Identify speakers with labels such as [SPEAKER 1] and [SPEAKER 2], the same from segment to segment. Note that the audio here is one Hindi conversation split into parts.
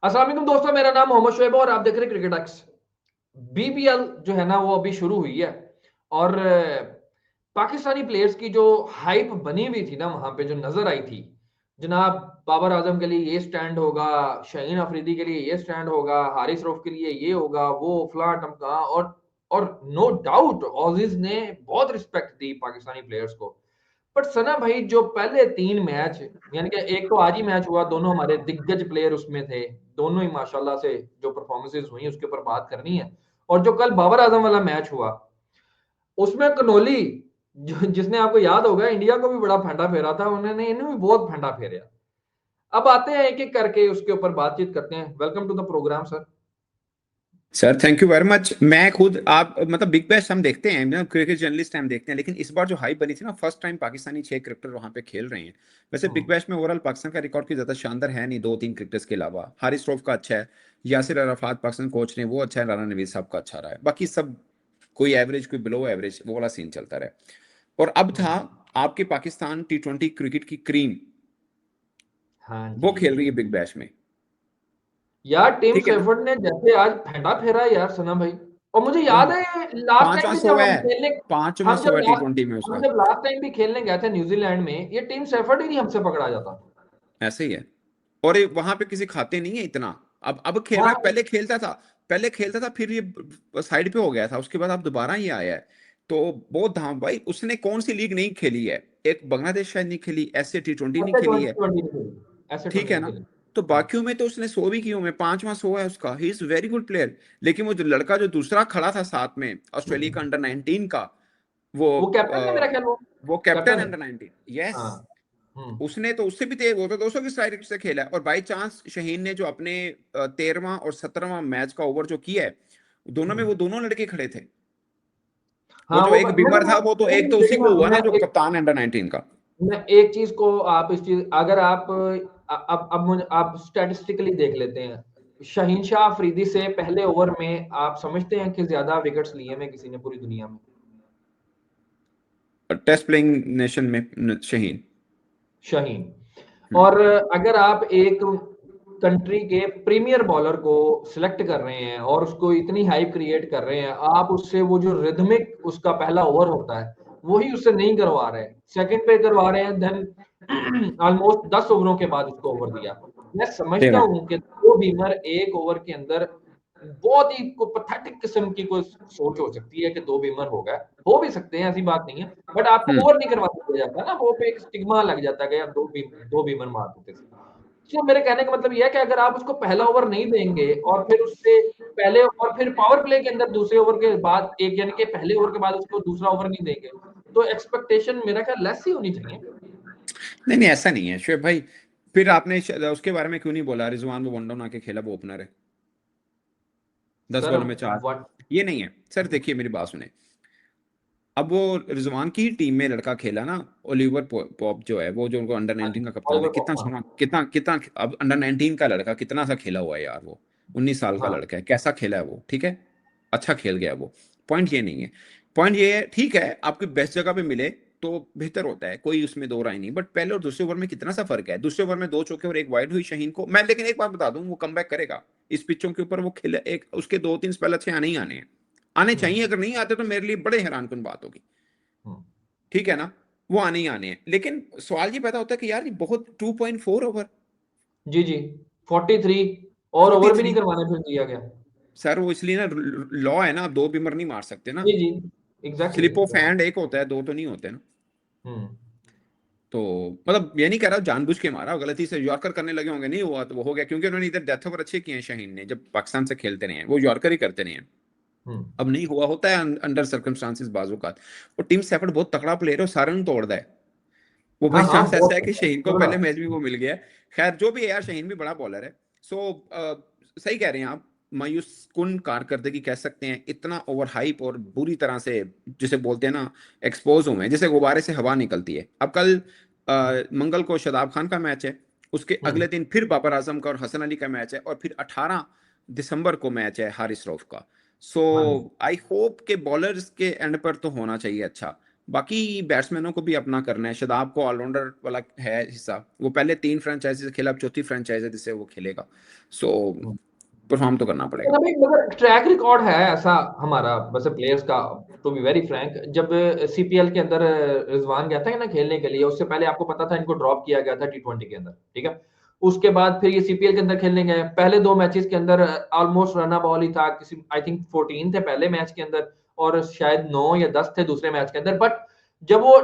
[SPEAKER 1] अस्सलाम वालेकुम दोस्तों, मेरा नाम मोहम्मद शोएब और आप देख रहे हैं क्रिकेट एक्स। बीपीएल जो है ना वो अभी शुरू हुई है और पाकिस्तानी प्लेयर्स की जो हाइप बनी हुई थी ना वहां पे जो नजर आई थी, जनाब बाबर आजम के लिए ये स्टैंड होगा, शाहीन अफरीदी के लिए ये स्टैंड होगा, हारिस रऊफ के लिए ये होगा, वो फलां टमका। और नो डाउट ऑजीज ने बहुत रिस्पेक्ट दी पाकिस्तानी प्लेयर्स को। बट सना भाई, जो पहले 3 मैच, यानी कि एक तो आज ही मैच हुआ, दोनों हमारे दिग्गज प्लेयर उसमें थे, दोनों ही माशाल्लाह से जो परफॉर्मेंसेज हुई उसके ऊपर बात करनी है। और जो कल बाबर आजम वाला मैच हुआ उसमें कनोली, जिसने आपको याद होगा इंडिया को भी बड़ा फंडा फेरा था, उन्होंने इन्हें भी बहुत फंडा फेरा। अब आते हैं एक एक करके उसके ऊपर बातचीत करते हैं। Welcome to the programme sir.
[SPEAKER 2] Sir thank you very much. मैं खुद आप मतलब बिग बैश हम देखते हैं ना, क्रिकेट जर्नलिस्ट हम देखते हैं, लेकिन इस बार जो हाइप बनी थी ना, फर्स्ट टाइम पाकिस्तानी 6 क्रिकेटर वहां पे खेल रहे हैं। वैसे बिग बैश में ओवरऑल पाकिस्तान का रिकॉर्ड की ज्यादा शानदार है नहीं, 2-3 क्रिकेटर्स के अलावा। हारिस रऊफ का अच्छा है, यासिर अराफात पाकिस्तान कोच ने वो अच्छा है, राना नवीज साहब का अच्छा रहा है, बाकी सब कोई एवरेज कोई बिलो एवरेज वो वाला सीन चलता रहा। और अब था आपके पाकिस्तान T20 क्रिकेट की क्रीम,
[SPEAKER 1] हाँ
[SPEAKER 2] वो
[SPEAKER 1] जी।
[SPEAKER 2] खेल रही है बिग बैश में।
[SPEAKER 1] यार टीम
[SPEAKER 2] ठीक है ना।
[SPEAKER 1] सेफर्ड ने जैसे आज फेंटा फेरा यार सना भाई। और मुझे
[SPEAKER 2] और
[SPEAKER 1] याद है लास्ट टाइम
[SPEAKER 2] पांचवा
[SPEAKER 1] भी
[SPEAKER 2] सौ
[SPEAKER 1] जब हम
[SPEAKER 2] है,
[SPEAKER 1] खेलने,
[SPEAKER 2] पांचवा सौ है T20 में
[SPEAKER 1] हम
[SPEAKER 2] उसका।
[SPEAKER 1] जब लास्ट टाइम भी खेलने गए थे न्यूजीलैंड में, ये टीम सेफर्ड ही नहीं हमसे पकड़ा जाता।
[SPEAKER 2] ऐसे ही है। और ये वहां पे किसी खाते नहीं है इतना। अब खेल रहा है,
[SPEAKER 1] हाँ,
[SPEAKER 2] पहले खेलता था फिर ये साइड पे हो गया था, उसके बाद अब दोबारा ये आया है। तो बहुत धाम भाई, उसने कौन सी लीग नहीं खेली है? एक बांग्लादेश शायद नहीं खेली, ऐसे T20 नहीं
[SPEAKER 1] ऐसे
[SPEAKER 2] खेली
[SPEAKER 1] ट्वेंटी
[SPEAKER 2] है।
[SPEAKER 1] ट्वेंटी नहीं खेली, ऐसे
[SPEAKER 2] ठीक
[SPEAKER 1] ट्वेंटी
[SPEAKER 2] है
[SPEAKER 1] नहीं
[SPEAKER 2] ना।
[SPEAKER 1] खेली।
[SPEAKER 2] तो बाकियों में तो उसने 100 भी की हुए, 5वां 100 है उसका, he is very good player. लेकिन वो जो लड़का जो दूसरा खड़ा था साथ में, ऑस्ट्रेलिया का अंडर 19 का, वो
[SPEAKER 1] वो कैप्टन है मेरा ख्याल,
[SPEAKER 2] वो कैप्टन
[SPEAKER 1] कैप्टन
[SPEAKER 2] है
[SPEAKER 1] है।
[SPEAKER 2] अंडर 19। यस।
[SPEAKER 1] हाँ। हम्म।
[SPEAKER 2] उसने तो उससे भी तेज, वो तो 200 की स्ट्राइक से खेला है। और बाई चांस शहीन ने जो अपने 13वां और 17वां मैच का ओवर जो किया है, दोनों में
[SPEAKER 1] हम्म।
[SPEAKER 2] वो दोनों लड़के खड़े थे। वो
[SPEAKER 1] हाँ
[SPEAKER 2] जो
[SPEAKER 1] वो
[SPEAKER 2] एक
[SPEAKER 1] मैं
[SPEAKER 2] बीमार था, वो तो एक तो उसी
[SPEAKER 1] देखिए,
[SPEAKER 2] को हुआ ना,
[SPEAKER 1] मैं
[SPEAKER 2] जो
[SPEAKER 1] एक
[SPEAKER 2] कप्तान अंडर 19 का।
[SPEAKER 1] मैं एक चीज को, आप इस चीज अगर आप अब मुझे आप स्टैटिस्टिकली देख लेते हैं, शाहीन शाह अफरीदी से पहले ओवर में आप समझते हैं कि ज्यादा विकेट्स लिए हैं किसी ने पूरी दुनिया में?
[SPEAKER 2] टेस्ट प्लेइंग नेशन में शहीन।
[SPEAKER 1] शाहीन।
[SPEAKER 2] हम्म।
[SPEAKER 1] और अगर आप एक कंट्री के प्रीमियर बॉलर को सिलेक्ट कर रहे हैं और उसको इतनी हाइप क्रिएट कर रहे हैं, आप उससे वो जो रिदमिक उसका पहला ओवर होता है वही उससे नहीं करवा रहे हैं, सेकंड पे करवा रहे हैं, देन ऑलमोस्ट 10 ओवरों के बाद उसको ओवर दिया। मैं समझता
[SPEAKER 2] तेरह।
[SPEAKER 1] हूं कि दो बीमर एक ओवर के अंदर बहुत ही को पैथेटिक किस्म की कोई सोच हो सकती है कि दो बीमर हो गए, हो भी सकते हैं, ऐसी बात नहीं है। बट आपको
[SPEAKER 2] हम्म।
[SPEAKER 1] ओवर नहीं करवा दिया जाता ना, वो पे एक स्टिग्मा लग जाता है कि यार दो बीमर मार देते थे। तो मेरे कहने का मतलब ये है कि अगर आप उसको पहला ओवर नहीं देंगे और फिर उससे पहले और फिर पावर प्ले के अंदर दूसरे ओवर के बाद एक, यानी कि पहले ओवर के बाद उसको दूसरा ओवर नहीं देंगे, तो एक्सपेक्टेशन मेरा ख्याल लेस ही होनी चाहिए।
[SPEAKER 2] नहीं नहीं, ऐसा नहीं है शुएब भाई। फिर आपने उसके बारे में क्यों नहीं बोला, रिजवान वो वन डाउन आके खेला, वो ओपनर है, 10
[SPEAKER 1] सर
[SPEAKER 2] बॉलों में 4।
[SPEAKER 1] व्हाट।
[SPEAKER 2] ये नहीं है सर, देखिए मेरी बात सुने। अब वो रिजवान की ही टीम में लड़का खेला ना, ओलिवर पॉप जो है, वो जो उनको अंडर 19 का कप्तान है,
[SPEAKER 1] ऑलिवर
[SPEAKER 2] कितना
[SPEAKER 1] हाँ।
[SPEAKER 2] सोना, कितना कितना। अब अंडर 19 का लड़का कितना सा खेला हुआ है यार वो, 19 साल का
[SPEAKER 1] हाँ।
[SPEAKER 2] लड़का है, कैसा खेला है वो। ठीक है, अच्छा खेल गया वो। पॉइंट ये नहीं है। पॉइंट ये है, ठीक है आपकी बेस्ट जगह पे मिले तो बेहतर होता है, कोई उसमें दो राय नहीं। बट पहले और दूसरे ओवर में कितना सा फर्क है, दूसरे ओवर में 2 चौके और एक वाइड हुई शहीन को। मैं लेकिन एक बात बता दूं, वो कम करेगा इस पिचों के ऊपर। वो खेले एक, उसके 2-3 स्पेल अच्छे आने ही आने हैं, आने
[SPEAKER 1] हम्म।
[SPEAKER 2] चाहिए। अगर नहीं आते तो मेरे लिए बड़े हैरानकुन बात होगी।
[SPEAKER 1] हम्म।
[SPEAKER 2] ठीक है ना। वो आने ही आने हैं, लेकिन सवाल ये पैदा होता है कि यार ये बहुत 2.4 ओवर,
[SPEAKER 1] जी जी। 43 और ओवर भी
[SPEAKER 2] 43।
[SPEAKER 1] नहीं करवाने फिर दिया गया।
[SPEAKER 2] सर वो इसलिए ना, लॉ है ना, आप 2 बीमर नहीं मार सकते ना।
[SPEAKER 1] जी जी। Exactly
[SPEAKER 2] slip of
[SPEAKER 1] exactly.
[SPEAKER 2] Hand एक होता है, दो तो नहीं होते ना।
[SPEAKER 1] हम्म।
[SPEAKER 2] तो मतलब ये नहीं कह रहा जानबूझ के मारा, गलती से यॉर्कर करने लगे होंगे, नहीं हुआ तो वो हो गया, क्योंकि उन्होंने इधर डेथ ओवर अच्छे किए हैं शाहीन ने, जब पाकिस्तान से खेलते रहे हैं वो यॉर्कर ही करते रहे हैं।
[SPEAKER 1] हम्म।
[SPEAKER 2] अब नहीं हुआ, होता है अंडर सर्कमस्टांसिस बाजू का। और टीम सेफर्ड बहुत तगड़ा प्लेयर है, सारे ने तोड़ है। वो
[SPEAKER 1] हाँ
[SPEAKER 2] बाई
[SPEAKER 1] हाँ,
[SPEAKER 2] चांस ऐसा है
[SPEAKER 1] बहुत
[SPEAKER 2] कि शहीन को
[SPEAKER 1] तगड़ा।
[SPEAKER 2] पहले मैच में वो मिल गया है। खैर जो भी है यार, शहीन भी बड़ा बॉलर है। सो सही कह रहे हैं आप, मायूस कुन कारकर्दगी कह सकते हैं, इतना ओवर हाइप और बुरी तरह से जिसे बोलते हैं ना, एक्सपोज हुए हैं, जैसे गुब्बारे से हवा निकलती है। अब कल मंगल को शादाब खान का मैच है, उसके
[SPEAKER 1] हम्म।
[SPEAKER 2] अगले दिन फिर बाबर आजम का और हसन अली का मैच है, और फिर 18 दिसंबर को मैच है हारिस रऊफ का। सो
[SPEAKER 1] हाँ जी।
[SPEAKER 2] आई होप के बॉलर्स के एंड पर तो होना चाहिए अच्छा। बाकी बैट्समैनों को भी अपना करना है। शादाब को ऑलराउंडर वाला है हिस्सा, वो पहले 3 फ्रेंचाइजी से खेला, अब चौथी फ्रेंचाइजी जिससे वो खेलेगा, सो परफॉर्म तो करना पड़ेगा।
[SPEAKER 1] अभी मगर ट्रैक रिकॉर्ड है ऐसा हमारा वैसे प्लेयर्स का, टू बी वेरी फ्रैंक, जब सीपीएल के अंदर रिजवान गया था ना खेलने के लिए, उससे पहले आपको पता था इनको ड्रॉप किया गया था टी20 के अंदर, ठीक है। उसके बाद फिर ये सीपीएल के अंदर खेलने गए, पहले 2 मैचेस के अंदर ऑलमोस्ट रन बॉल ही था, किसी आई थिंक 14 थे पहले मैच के अंदर और शायद 9 या 10 थे दूसरे मैच के अंदर, बट जब वो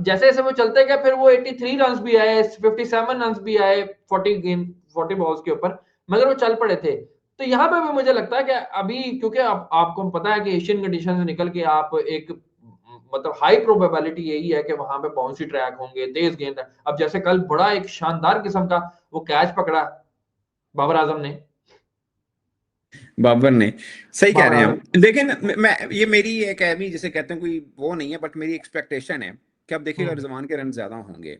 [SPEAKER 1] जैसे जैसे वो चलते गए फिर वो 83 रन भी आए, 57 रन भी आए 40 बॉल्स के ऊपर, मगर वो चल पड़े थे। तो यहाँ पे भी मुझे लगता है कि अभी क्योंकि आपको पता है कि एशियन कंडीशन से निकल के आप एक मतलब हाई प्रोबेबिलिटी यही है कि वहां पे बाउंसी ट्रैक होंगे, तेज गेंद है। अब जैसे कल बड़ा एक शानदार किस्म का वो कैच पकड़ा बाबर आजम ने,
[SPEAKER 2] बाबर ने, सही कह
[SPEAKER 1] बाबर
[SPEAKER 2] रहे हैं
[SPEAKER 1] आजम।
[SPEAKER 2] आप। लेकिन मैं ये मेरी एक है, जिसे कहते हैं कोई वो नहीं है, बट मेरी एक्सपेक्टेशन है कि अब देखिएगा
[SPEAKER 1] हम्म
[SPEAKER 2] रिजवान के रन ज्यादा होंगे।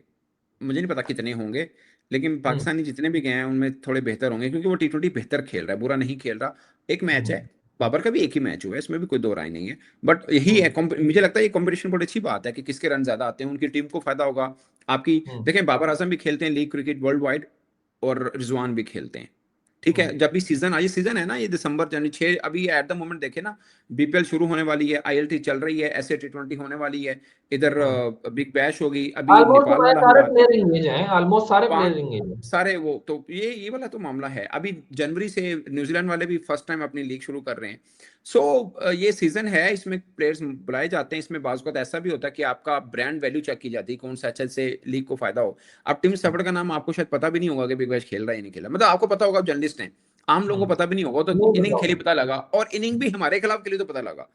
[SPEAKER 2] मुझे नहीं पता कितने होंगे, लेकिन
[SPEAKER 1] हम्म
[SPEAKER 2] पाकिस्तानी जितने भी गए हैं उनमें थोड़े बेहतर होंगे, क्योंकि वो टी20 बेहतर खेल रहा है, बुरा नहीं खेल रहा। एक मैच है,
[SPEAKER 1] हम्म
[SPEAKER 2] बाबर का भी एक ही मैच हुआ है, इसमें भी कोई दो राय नहीं है। बट यही है
[SPEAKER 1] हम्म
[SPEAKER 2] मुझे लगता है ये कंपटीशन बहुत अच्छी बात है कि किसके रन ज्यादा आते हैं, उनकी टीम को फायदा होगा। आपकी
[SPEAKER 1] हम्म
[SPEAKER 2] देखें, बाबर आजम भी खेलते हैं लीग क्रिकेट वर्ल्ड वाइड, और रिजवान भी खेलते हैं, ठीक
[SPEAKER 1] हम्म
[SPEAKER 2] है। जब भी सीजन ये सीजन है ना, ये दिसंबर जनवरी 6 अभी एट द मोमेंट देखे ना, बीपीएल शुरू होने वाली है, आईएलटी चल रही है, ऐसे टी20 होने वाली है, इधर
[SPEAKER 1] हम्म
[SPEAKER 2] बिग बैश होगी, अभी
[SPEAKER 1] ऑलमोस्ट
[SPEAKER 2] नेपाल
[SPEAKER 1] हमारे
[SPEAKER 2] वाला
[SPEAKER 1] सारे
[SPEAKER 2] हुआ,
[SPEAKER 1] प्लेयर इंगेज हैं, ऑलमोस्ट सारे
[SPEAKER 2] पांच
[SPEAKER 1] प्लेयर इंगेज हैं।
[SPEAKER 2] सारे वो तो ये वाला तो मामला है। अभी जनवरी से न्यूजीलैंड वाले भी फर्स्ट टाइम अपनी लीग शुरू कर रहे हैं। सो ये सीजन है, इसमें प्लेयर्स बुलाए जाते हैं, इसमें बाज़ वक़्त ऐसा भी होता है कि आपका ब्रांड वैल्यू चेक की जाती है, कौन सा अच्छा से लीग को फायदा हो। अब टिम सेफर्ड का नाम आपको शायद पता भी नहीं होगा कि बिग बैश खेल रहा है या नहीं खेल रहा, मतलब आपको पता होगा, आप जर्नलिस्ट हैं, आम लोगों को पता भी नहीं होगा, तो
[SPEAKER 1] नहीं
[SPEAKER 2] इनिंग खेली
[SPEAKER 1] बताओ,
[SPEAKER 2] पता लगा, और इनिंग भी हमारे खिलाफ खेली तो पता लगा,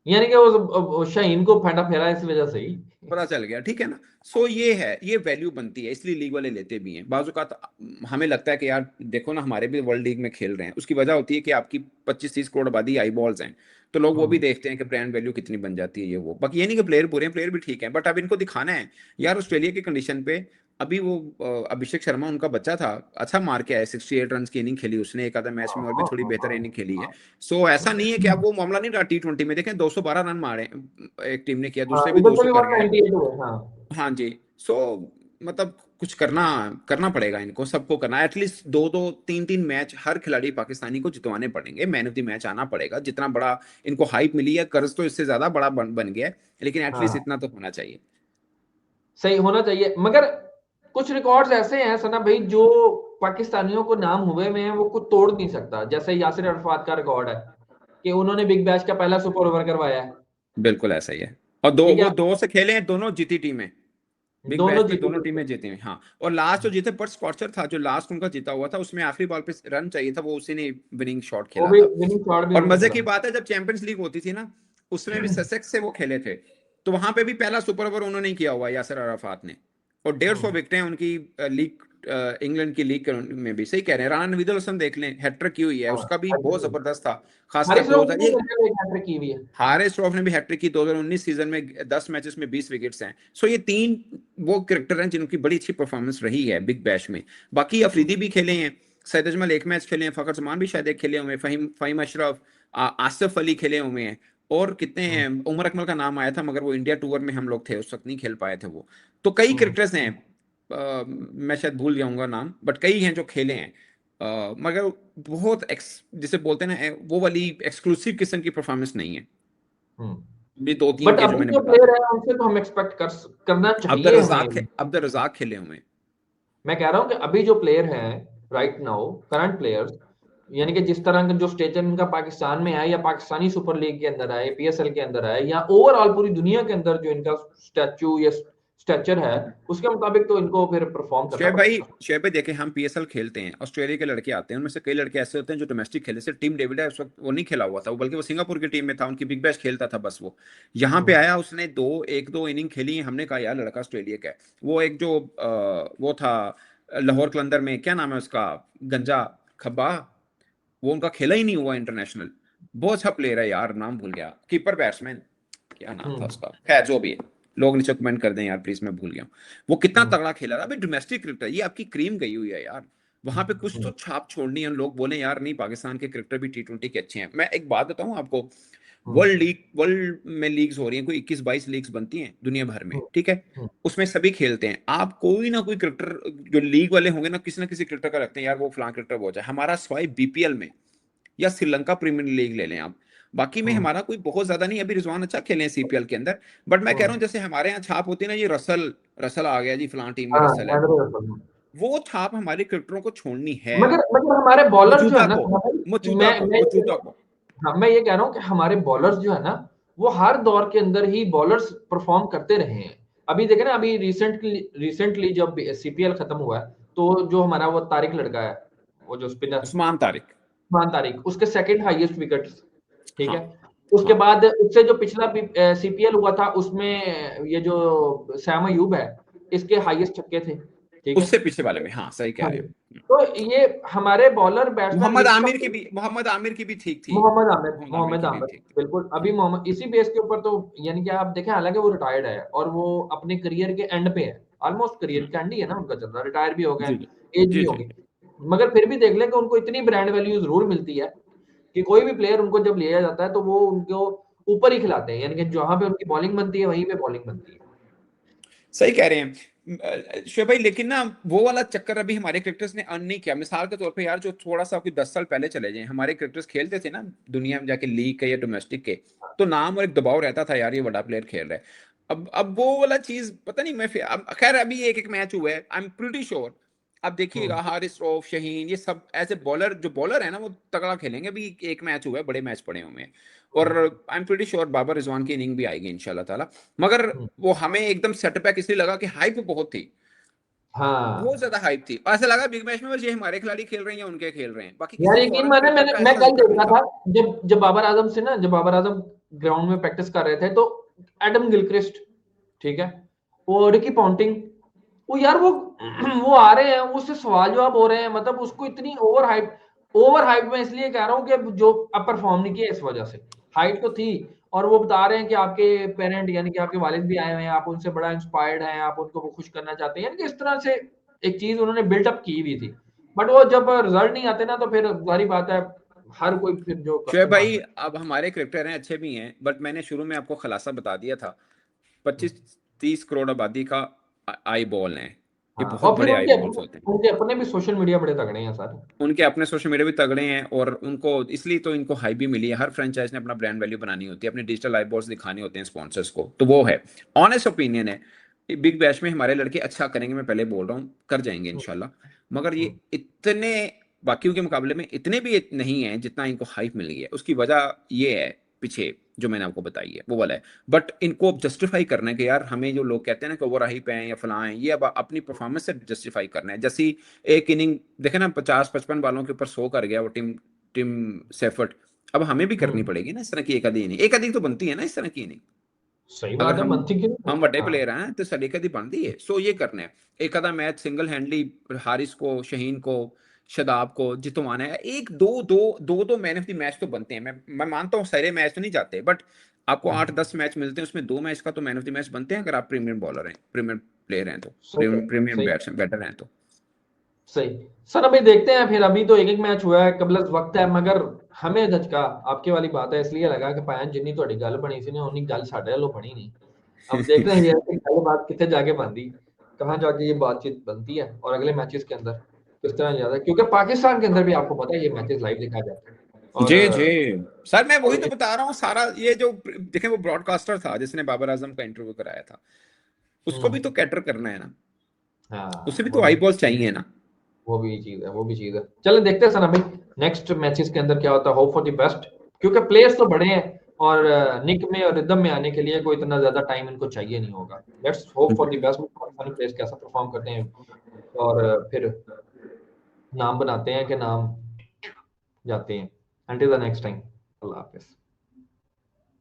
[SPEAKER 1] यानी कि वो शाहीन को फेंटा फेरा इस वजह से ही।
[SPEAKER 2] पता चल गया, ठीक है ना। सो ये है, ये वैल्यू बनती है, इसलिए लीग वाले लेते भी हैं। बाजू का हमें लगता है कि यार देखो ना, हमारे भी वर्ल्ड लीग में खेल रहे हैं, उसकी वजह होती है कि आपकी 25-30 करोड़ आबादी आई बॉल्स हैं, तो लोग वो भी
[SPEAKER 1] हम्म
[SPEAKER 2] देखते हैं कि ब्रांड वैल्यू कितनी बन जाती है, ये वो। बाकी ये नहीं कि प्लेयर बुरे हैं, प्लेयर भी ठीक है, बट अब इनको दिखाना है यार, ऑस्ट्रेलिया की कंडीशन पे। अभी वो अभिषेक शर्मा उनका बच्चा था, अच्छा मार के आया, 68 रन की इनिंग खेली उसने, एक आधा मैच में और भी थोड़ी बेहतर इनिंग खेली है। सो ऐसा नहीं है कि अब वो मामला नहीं रहा। टी20 में देखें 212 रन मारे एक टीम ने किया,
[SPEAKER 1] हाँ,
[SPEAKER 2] दूसरे भी
[SPEAKER 1] इधर से
[SPEAKER 2] 200
[SPEAKER 1] भी
[SPEAKER 2] कर गए हैं।
[SPEAKER 1] 198 हुए, हाँ।
[SPEAKER 2] हाँ जी। सो मतलब कुछ करना करना पड़ेगा इनको, सबको करना, एटलीस्ट 2-2 3-3 मैच हर खिलाड़ी पाकिस्तानी को जितवाने पड़ेंगे, मैन ऑफ द मैच आना पड़ेगा। जितना बड़ा इनको हाइप मिली है, कर्ज तो इससे ज्यादा बड़ा बन गया है, लेकिन एटलीस्ट
[SPEAKER 1] हाँ
[SPEAKER 2] इतना तो होना चाहिए।
[SPEAKER 1] सही होना चाहिए, मगर कुछ रिकॉर्ड्स ऐसे हैं सना भाई जो पाकिस्तानियों को नाम हुए में हैं, वो कुछ तोड़ नहीं सकता। जैसे यासिर अरफात का रिकॉर्ड है कि उन्होंने बिग बैश का पहला सुपर ओवर करवाया है,
[SPEAKER 2] बिल्कुल ऐसा ही है। और दो
[SPEAKER 1] ठीक
[SPEAKER 2] वो
[SPEAKER 1] है।
[SPEAKER 2] 2 से खेले हैं, दोनों जीती टीमें, बिग
[SPEAKER 1] दोनों
[SPEAKER 2] बैश में
[SPEAKER 1] जीती
[SPEAKER 2] दोनों टीमें
[SPEAKER 1] थे।
[SPEAKER 2] जीती हैं, हाँ। और लास्ट जो जीते पर स्कॉचर था, जो लास्ट उनका जीता हुआ था, उसमें आखिरी बॉल पे रन चाहिए था, वो उसी ने विनिंग शॉट
[SPEAKER 1] वो
[SPEAKER 2] खेला
[SPEAKER 1] भी
[SPEAKER 2] था।
[SPEAKER 1] विनिंग शॉट भी
[SPEAKER 2] और
[SPEAKER 1] उन्होंने
[SPEAKER 2] मजे
[SPEAKER 1] खेला।
[SPEAKER 2] की बात है, जब चैंपियंस लीग होती थी ना, उसमें भी ससेक्स से वो खेले थे, तो वहां पे भी पहला सुपर ओवर उन्होंने ही किया हुआ है, यासिर अराफात ने। और 150
[SPEAKER 1] हम्म
[SPEAKER 2] विकेटें उनकी लीग, इंग्लैंड की लीग में भी। सही कह रहे हैं, राना नवीदुल हसन देख लें, हैट्रिक की हुई है,
[SPEAKER 1] हाँ,
[SPEAKER 2] उसका भी बहुत जबरदस्त था, खासकर
[SPEAKER 1] हारिस रऊफ
[SPEAKER 2] 2000
[SPEAKER 1] ने
[SPEAKER 2] ये।
[SPEAKER 1] भी एक हैट्रिक की हुई है।
[SPEAKER 2] हारिस श्रॉफ ने भी हैट्रिक की 2019 सीजन में, 10 मैचेस में 20 विकेट्स हैं। सो ये 3 वो क्रिकेटर हैं जिनकी बड़ी अच्छी परफॉर्मेंस रही है बिग बैश में। बाकी अफरीदी भी खेले हैं, सैयद अजमल एक मैच खेले हैं, फखर जमान भी शायद एक खेले हुए हैं, फहीम अशरफ, आसिफ अली खेले हुए हैं, और कितने
[SPEAKER 1] हम्म
[SPEAKER 2] हैं, उमर अकमल का नाम आया था, मगर वो इंडिया टूर में हम लोग थे उस वक्त, नहीं खेल पाए थे वो। तो कई
[SPEAKER 1] हम्म
[SPEAKER 2] क्रिकेटर्स हैं, मैं शायद भूल जाऊंगा नाम, बट कई हैं जो खेले हैं। मगर बहुत जिसे बोलते हैं ना, वो वाली एक्सक्लूसिव किस्म की परफॉर्मेंस नहीं है।
[SPEAKER 1] हम्म
[SPEAKER 2] भी 2-3
[SPEAKER 1] बट
[SPEAKER 2] के जो
[SPEAKER 1] अभी
[SPEAKER 2] मैंने
[SPEAKER 1] जो
[SPEAKER 2] बता
[SPEAKER 1] प्लेयर
[SPEAKER 2] दिए।
[SPEAKER 1] है उनसे तो हम एक्सपेक्ट करना
[SPEAKER 2] अब्दुल
[SPEAKER 1] चाहिए
[SPEAKER 2] रजाक
[SPEAKER 1] हमें।
[SPEAKER 2] अब्दुल रजाक खेले हुए।
[SPEAKER 1] मैं कह रहा हूँ कि अभी जो प्लेयर हैं राइट नाउ करंट प्लेयर्स, यानी कि जिस तरह का जो स्टेचर इनका पाकिस्तान में है या पाकिस्तानी सुपर लीग के अंदर है, पीएसएल के अंदर है, या ओवरऑल पूरी दुनिया के अंदर जो इनका स्टैचू या स्ट्रक्चर है, उसके मुताबिक तो इनको फिर परफॉर्म करना पड़ेगा।
[SPEAKER 2] शोएब भाई देखें, हम पीएसएल खेलते हैं, ऑस्ट्रेलिया के लड़के आते हैं, उनमें से कई लड़के ऐसे होते हैं जो डोमेस्टिक खेले, से टीम डेविड है उस वक्त वो नहीं खेला हुआ था वो, बल्कि वो सिंगापुर की टीम में था, उनकी बिग बैश खेलता था बस वो। यहाँ पे
[SPEAKER 1] हम्म
[SPEAKER 2] आया, उसने 1-2 इनिंग खेली, हमने कहा यार लड़का ऑस्ट्रेलिया का है। वो एक जो वो था लाहौर कलंदर में, क्या नाम है उसका, गंजा खब्बा, वो उनका खेला ही नहीं हुआ इंटरनेशनल। बहुत अच्छा प्लेयर है यार, नाम भूल गया, कीपर बैट्समैन, क्या नाम था
[SPEAKER 1] हम्म
[SPEAKER 2] उसका, खैर जो भी है, लोग नीचे कमेंट कर दें यार प्लीज, मैं भूल गया हूँ। वो कितना
[SPEAKER 1] हम्म
[SPEAKER 2] तगड़ा खेला था। अभी डोमेस्टिक क्रिकेटर, ये आपकी क्रीम गई हुई है यार। वहां पे कुछ तो छाप छोड़नी है, लोग बोले यार नहीं पाकिस्तान के क्रिकेटर भी T20 के अच्छे हैं। मैं एक बात बताऊं आपको, वर्ल्ड में लीग्स हो रही हैं, कोई 21-22 लीग्स बनती हैं दुनिया भर में, ठीक है, उसमें सभी खेलते हैं। आप कोई ना कोई क्रिकेटर जो लीग वाले होंगे ना किसी क्रिकेटर का रखते हैं यार वो फलां क्रिकेटर बहुत है। हमारा स्वाई बीपीएल में या श्रीलंका प्रीमियर लीग ले लें आप, बाकी में हमारा कोई बहुत ज्यादा नहीं। अभी रिजवान अच्छा खेले हैं सीपीएल के अंदर, बट मैं कह रहा हूँ जैसे हमारे यहाँ छाप होती है ना, ये रसल रसल आ गया जी, फलां टीम में रसल है, वो छाप हमारे क्रिकेटरों को छोड़नी है।
[SPEAKER 1] मगर हमारे बॉलर जो है
[SPEAKER 2] मौजूदा
[SPEAKER 1] ना,
[SPEAKER 2] को
[SPEAKER 1] मैं
[SPEAKER 2] मौजूदा को
[SPEAKER 1] हाँ, मैं ये कह रहा हूँ कि हमारे बॉलर्स जो है ना, वो हर दौर के अंदर ही बॉलर्स परफॉर्म करते रहे हैं। अभी देखे ना, अभी रिसेंटली जब सीपीएल खत्म हुआ है, तो जो हमारा वो तारिक लड़का है, वो जो स्पिनर
[SPEAKER 2] उस्मान तारिक,
[SPEAKER 1] उस्मान तारिक, उसके सेकंड हाईएस्ट विकेट, ठीक
[SPEAKER 2] हाँ
[SPEAKER 1] है। उसके
[SPEAKER 2] हाँ,
[SPEAKER 1] बाद उससे जो पिछला सीपीएल हुआ था, उसमें ये जो सैम अयूब है, इसके हाईएस्ट छक्के थे, ठीक है।
[SPEAKER 2] उससे पीछे वाले में, हाँ सही कह
[SPEAKER 1] हाँ
[SPEAKER 2] रहे
[SPEAKER 1] जी।
[SPEAKER 2] हैं।
[SPEAKER 1] तो ये हमारे bowler batsman mix up,
[SPEAKER 2] Mohammad Amir की भी ठीक थी,
[SPEAKER 1] मोहम्मद
[SPEAKER 2] की भी
[SPEAKER 1] आमिर,
[SPEAKER 2] ठीक थी।
[SPEAKER 1] बिल्कुल। अभी मोहम्मद इसी बेस के ऊपर तो, यानी कि आप देखें, हालांकि वो रिटायर्ड है और वो अपने करियर के एंड पे है, ऑलमोस्ट करियर का एंड ही है ना उनका चल रहा, रिटायर भी हो गए,
[SPEAKER 2] जी जी
[SPEAKER 1] एज भी
[SPEAKER 2] जी जी
[SPEAKER 1] होगी। मगर फिर भी देख लें कि उनको इतनी ब्रांड वैल्यू जरूर मिलती है कि कोई भी प्लेयर उनको जब लिया जाता है तो वो उनको ऊपर ही खिलाते हैं, यानी कि जहां पे उनकी बॉलिंग बनती है वहीं पे बॉलिंग बनती है।
[SPEAKER 2] सही कह रहे हैं शोएब भाई, लेकिन ना वो वाला चक्कर अभी हमारे क्रिकेटर्स ने अर्न नहीं किया। मिसाल के तौर पे यार, जो थोड़ा सा कोई 10 साल पहले चले जाएं, हमारे क्रिकेटर्स खेलते थे ना दुनिया में जाके लीग के या डोमेस्टिक के, तो नाम और एक दबाव रहता था यार ये बड़ा प्लेयर खेल रहा है। अब वो वाला चीज पता नहीं, मैं खैर अभी एक एक मैच हुआ है, आई एम प्रीटी श्योर आप देखिएगा हारिस रऊफ, शाहीन, ये सब ऐसे बॉलर जो बॉलर है ना वो तगड़ा खेलेंगे। अभी एक मैच हुआ है, बड़े मैच पड़े हुए हैं, और I am pretty sure Babar Rizwan की इनिंग भी आएगी इंशाल्लाह ताला। मगर वो हमें एकदम सेटबैक इसलिए लगा कि हाइप बहुत थी, बहुत
[SPEAKER 1] हाँ
[SPEAKER 2] ज्यादा हाइप थी, और ऐसा लगा बिग मैच में बस ये हमारे खिलाड़ी खेल रहे हैं या उनके खेल रहे हैं, बाकी
[SPEAKER 1] यार,
[SPEAKER 2] किसी
[SPEAKER 1] यकीन
[SPEAKER 2] फॉरेन
[SPEAKER 1] माने,
[SPEAKER 2] क्रिकेटर का
[SPEAKER 1] मैं
[SPEAKER 2] ऐसा
[SPEAKER 1] कल
[SPEAKER 2] जिक्र नहीं
[SPEAKER 1] देखा
[SPEAKER 2] था।
[SPEAKER 1] था, जब जब बाबर आजम ग्राउंड में प्रैक्टिस कर रहे थे, तो एडम गिलक्रिस्ट, ठीक है, वो रिकी पॉन्टिंग, वो यार वो आ रहे हैं, उससे सवाल जवाब हो रहे हैं, मतलब उसको इतनी ओवर हाइप मैं इसलिए कह रहा हूँ कि जो अब परफॉर्म नहीं किया इस वजह से। हाइट तो थी, और वो बता रहे हैं कि आपके पेरेंट, यानी कि आपके वालिद भी आए हुए हैं, आप उनसे बड़ा इंस्पायर्ड हैं, आप उनको वो खुश करना चाहते हैं, यानी कि इस तरह से एक चीज उन्होंने बिल्टअप की हुई थी। बट वो जब रिजल्ट नहीं आते ना, तो फिर जारी बात है, हर कोई फिर जो
[SPEAKER 2] शोएब
[SPEAKER 1] कस्टमर
[SPEAKER 2] भाई
[SPEAKER 1] है।
[SPEAKER 2] अब हमारे क्रिकेटर हैं अच्छे भी हैं, बट मैंने शुरू में आपको खुलासा बता दिया था, 25-30 करोड़ आबादी का आई बॉल है, ये
[SPEAKER 1] हाँ,
[SPEAKER 2] बहुत
[SPEAKER 1] और फिर
[SPEAKER 2] बड़े आई बॉल्स होते हैं।
[SPEAKER 1] उनके अपने भी सोशल मीडिया बड़े तगड़े हैं सर।
[SPEAKER 2] उनके अपने सोशल मीडिया भी तगड़े हैं, और उनको इसलिए तो इनको हाई भी मिली है। हर फ्रेंचाइज ने अपना ब्रांड वैल्यू बनानी होती है, अपने डिजिटल आई बॉल्स दिखाने होते हैं स्पॉन्सर्स को, तो वो है ऑनेस्ट ओपिनियन है। बिग बैश में हमारे लड़के अच्छा करेंगे, मैं पहले बोल रहा हूँ कर जाएंगे इंशाल्लाह, मगर ये इतने बाकियों के मुकाबले में इतने भी नहीं है जितना इनको हाइप मिल गई है। उसकी वजह ये है पीछे जो मैंने आपको बताई है वो वाला है, बट इनको अब जस्टिफाई करना है कि यार हमें जो लोग कहते हैं ना कि ओवर हाइप है या फलां है, ये अब अपनी परफॉर्मेंस से जस्टिफाई करना है। जैसी एक इनिंग देखे ना 50-55 बालों के ऊपर 100 कर गया वो टीम टीम सेफर्ट, अब हमें भी करनी पड़ेगी ना इस तरह की एक आधी तो बनती है ना इस तरह की इनिंग।
[SPEAKER 1] सही
[SPEAKER 2] अगर
[SPEAKER 1] बात है, बनती क्यों
[SPEAKER 2] हम
[SPEAKER 1] नहीं?
[SPEAKER 2] बड़े
[SPEAKER 1] हाँ।
[SPEAKER 2] प्लेयर हैं तो साड़ी कदी बनती है, सो ये करना है। एक आधा मैच सिंगल हैंडली हारिस को, शाहीन को, शदाब को जितवाना है। एक दो मैन ऑफ द मैच तो बनते हैं, मैं मानता हूँ सारे मैच तो नहीं जाते, बट आपको 8-10 मैच मिलते हैं, उसमें 2 मैच का तो मैन ऑफ द मैच बनते हैं अगर आप प्रीमियम बॉलर हैं, प्रीमियम प्लेयर हैं, तो
[SPEAKER 1] सही है,
[SPEAKER 2] प्रीमियम
[SPEAKER 1] सही,
[SPEAKER 2] बैटर हैं तो।
[SPEAKER 1] सही। सर अभी देखते हैं, फिर अभी तो एक एक मैच हुआ है, कबल वक्त है, मगर हमें झटका आपके वाली बात है, इसलिए लगा कि पायन जिन्नी ਤੁਹਾਡੀ ਗੱਲ बनी सी ना, उन्नी गल साडे वालों बनी नहीं। अब देखते हैं यार कि गल बात कितने जाके बनती, कहाँ जाके ये बातचीत बनती है, और अगले मैचेस के अंदर किस तरह ज्यादा, क्योंकि पाकिस्तान के अंदर भी आपको पता है ये मैचेस लाइव दिखाया जाता है। और
[SPEAKER 2] जी जी सर, मैं वही
[SPEAKER 1] और
[SPEAKER 2] तो बता रहा हूँ सारा। ये जो देखे वो ब्रॉडकास्टर था जिसने बाबर आजम का इंटरव्यू कराया था, उसको भी तो कैटर करना है ना, उसे
[SPEAKER 1] हाँ,
[SPEAKER 2] भी तो आई बॉल चाहिए ना।
[SPEAKER 1] वो भी चीज है, वो भी चीज है। चलो देखते हैं सना भाई, नेक्स्ट मैचेस के अंदर क्या होता है, होप फॉर द बेस्ट, क्योंकि प्लेयर्स तो बड़े हैं, और निक में और रिदम में आने के लिए कोई इतना ज्यादा टाइम इनको चाहिए नहीं होगा। Let's hope for the best, Pakistani players कैसा परफॉर्म करते हैं, और फिर नाम बनाते हैं कि नाम जाते हैं। Until the next time, Allah Hafiz.